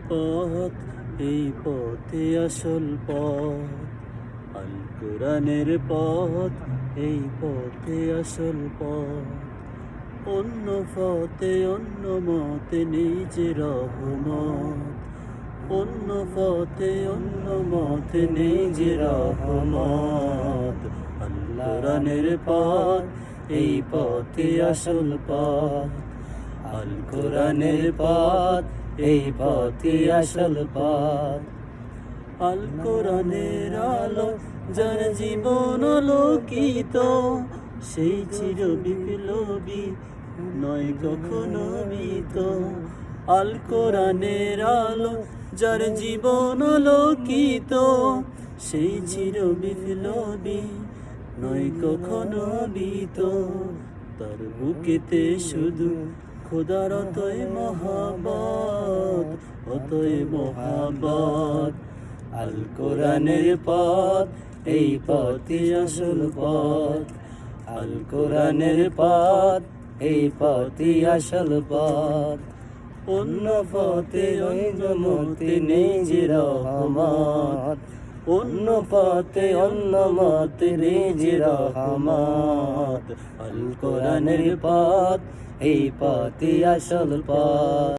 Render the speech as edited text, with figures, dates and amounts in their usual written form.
পথ এই পথে আসল পথ, আল কোরআনের পথ এই পথে আসল পথ। অন্য পথে অন্য মতে নেই যে রহমত, অন্য পথে অন্য মতে নেই যে রহমত। আল কোরআনের পথ এই পথে আসল পথ, আল কোরআনের পথ এই পথে আসল পথ। আল কোরআনের আলো যার জীবন আলোকিত, সেই চির বিপ্লবী নয় কখনো ভীত। আল কোরআনের আলো যার জীবন আলোকিত, সেই চির বিপ্লবী নয় কখনো ভীত। তার বুকেতে শুধু খোদার অতই মহাবত, অতই মহাবত। আল কোরআনের পথ এই পথে আসল পথ, আল কোরআনের পথ এই পথে আসল পথ। অন্য পথে অন্য মতে নেই যে রহমত, অন্য পথে অন্য মতে নেই যে রহমত। আল কোরআনের পথ এই পথে আসল পথ।